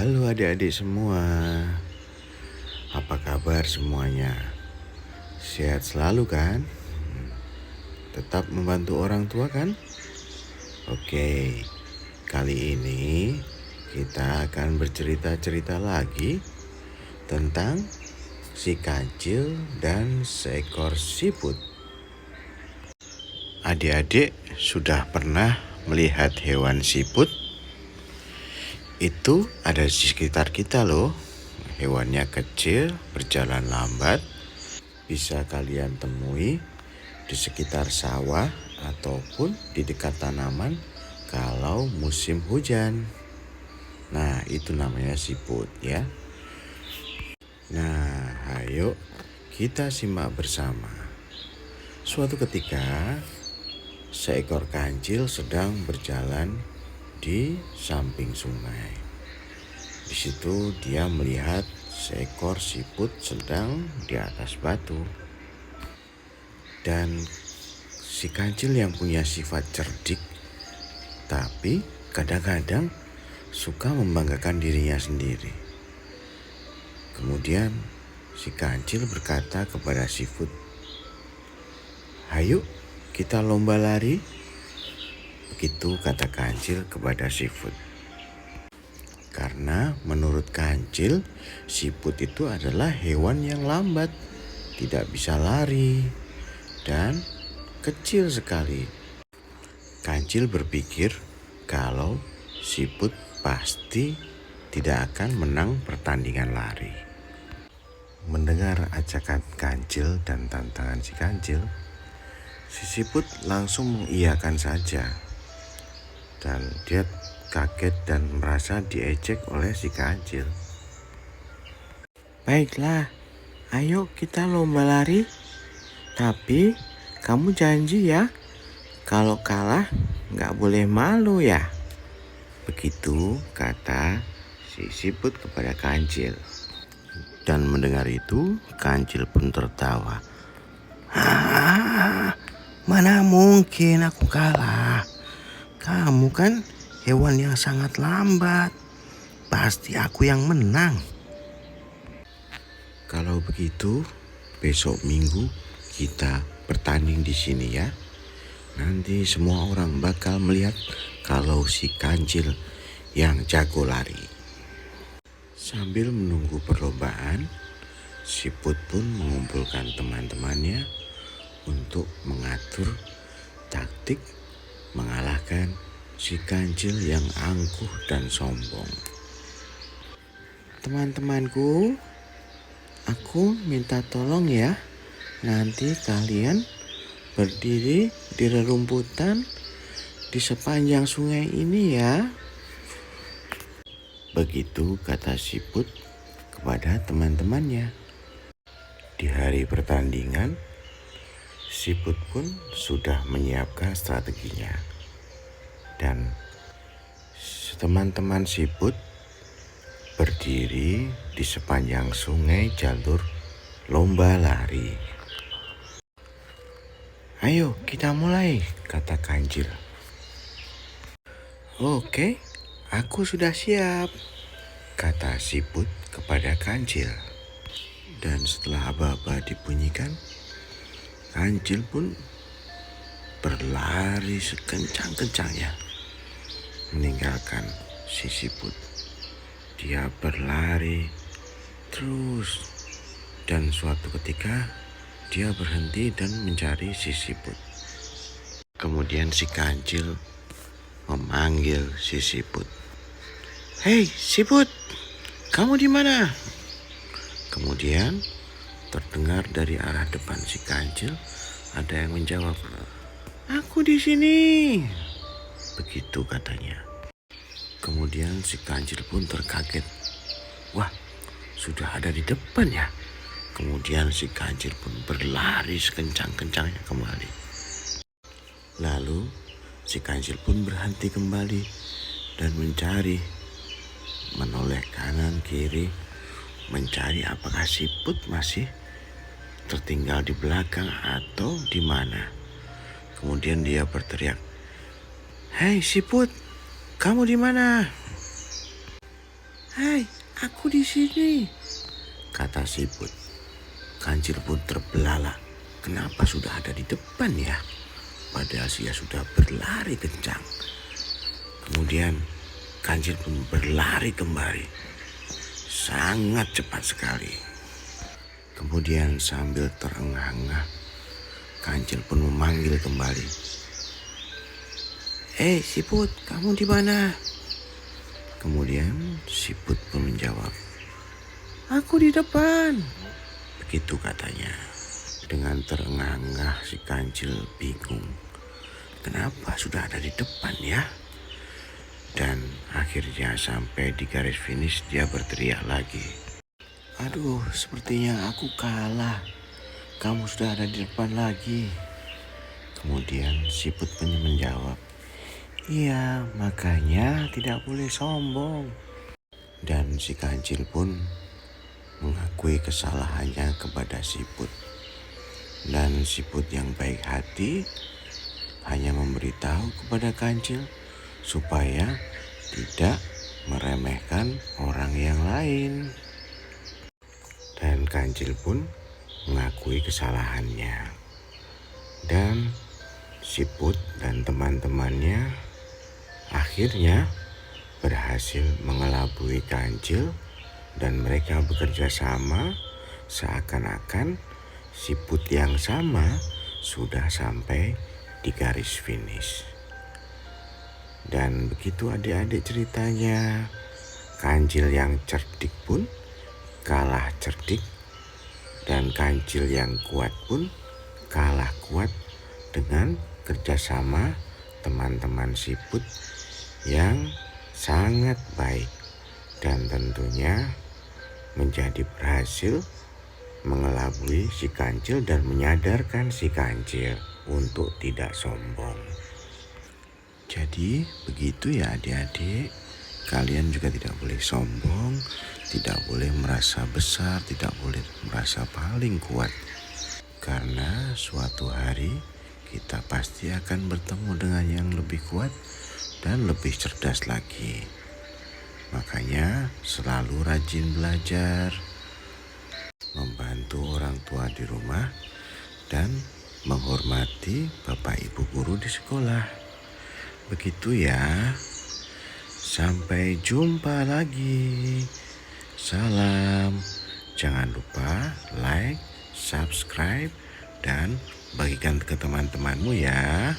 Halo adik-adik semua, apa kabar semuanya? Sehat selalu kan? Tetap membantu orang tua kan? Oke, kali ini kita akan bercerita-cerita lagi tentang si kancil dan seekor siput. Adik-adik sudah pernah melihat hewan siput? Itu ada di sekitar kita loh. Hewannya kecil, berjalan lambat, bisa kalian temui di sekitar sawah ataupun di dekat tanaman kalau musim hujan. Nah, itu namanya siput ya. Nah, ayo kita simak bersama. Suatu ketika, seekor kancil sedang berjalan di samping sungai. Di situ dia melihat seekor siput sedang di atas batu. Dan si kancil yang punya sifat cerdik, tapi kadang-kadang suka membanggakan dirinya sendiri. Kemudian si kancil berkata kepada siput, "Ayo kita lomba lari." Begitu kata kancil kepada siput. Karena menurut kancil, siput itu adalah hewan yang lambat, tidak bisa lari, dan kecil sekali. Kancil berpikir kalau siput pasti tidak akan menang pertandingan lari. Mendengar ajakan kancil dan tantangan si kancil, si siput langsung mengiyakan saja. Dan dia kaget dan merasa diejek oleh si kancil. "Baiklah, ayo kita lomba lari. Tapi kamu janji ya, kalau kalah gak boleh malu ya." Begitu kata si siput kepada kancil. Dan mendengar itu, kancil pun tertawa. Mana mungkin aku kalah? Kamu kan hewan yang sangat lambat. Pasti aku yang menang. Kalau begitu, besok minggu kita bertanding di sini ya. Nanti semua orang bakal melihat kalau si kancil yang jago lari. Sambil menunggu perlombaan, siput pun mengumpulkan teman-temannya untuk mengatur taktik mengalahkan si kancil yang angkuh dan sombong. "Teman-temanku, aku minta tolong ya. Nanti kalian berdiri di rerumputan di sepanjang sungai ini ya." Begitu kata siput kepada teman-temannya. Di hari pertandingan, siput pun sudah menyiapkan strateginya. Dan teman-teman siput berdiri di sepanjang sungai jalur lomba lari. "Ayo kita mulai," kata kancil. "Oke, aku sudah siap," kata siput kepada kancil. Dan setelah aba-aba dibunyikan, kancil pun berlari sekencang-kencangnya meninggalkan si siput. Dia berlari terus, dan suatu ketika dia berhenti dan mencari si siput. Kemudian si kancil memanggil si siput. "Hei siput, kamu di mana?" Kemudian terdengar dari arah depan si kancil ada yang menjawab, "Aku di sini." Begitu katanya. Kemudian si kancil pun terkaget. Wah, sudah ada di depan ya. Kemudian si kancil pun berlari sekencang-kencangnya kembali. Lalu si kancil pun berhenti kembali dan menoleh kanan kiri, mencari apakah siput masih tertinggal di belakang atau di mana. Kemudian dia berteriak, "Hei siput, kamu di mana?" "Hai, aku di sini," kata siput. Kancil pun terbelalak. Kenapa sudah ada di depan ya? Padahal dia sudah berlari kencang. Kemudian Kancil pun berlari kembali. Sangat cepat sekali. Kemudian sambil terengah-engah, Kancil pun memanggil kembali. Siput, kamu di mana?" Kemudian siput pun menjawab, "Aku di depan." Begitu katanya. Dengan terengah-engah si Kancil bingung. Kenapa sudah ada di depan ya? Dan akhirnya sampai di garis finish dia berteriak lagi. "Aduh, sepertinya aku kalah. Kamu sudah ada di depan lagi." Kemudian siput pun menjawab, "Iya, makanya tidak boleh sombong." Dan si Kancil pun mengakui kesalahannya kepada siput. Dan siput yang baik hati hanya memberitahu kepada Kancil supaya tidak meremehkan orang yang lain. Dan Kancil pun mengakui kesalahannya. Dan siput dan teman-temannya akhirnya berhasil mengelabui Kancil dan mereka bekerja sama seakan-akan siput yang sama sudah sampai di garis finish. Dan begitu adik-adik ceritanya, Kancil yang cerdik pun kalah cerdik dan Kancil yang kuat pun kalah kuat dengan kerjasama teman-teman siput yang sangat baik dan tentunya menjadi berhasil mengelabui si Kancil dan menyadarkan si Kancil untuk tidak sombong. Jadi begitu ya adik-adik, kalian juga tidak boleh sombong, tidak boleh merasa besar, tidak boleh merasa paling kuat. Karena suatu hari kita pasti akan bertemu dengan yang lebih kuat dan lebih cerdas lagi. Makanya selalu rajin belajar, membantu orang tua di rumah, dan menghormati Bapak Ibu guru di sekolah. Begitu ya. Sampai jumpa lagi. Salam. Jangan lupa like, subscribe, dan bagikan ke teman-temanmu ya.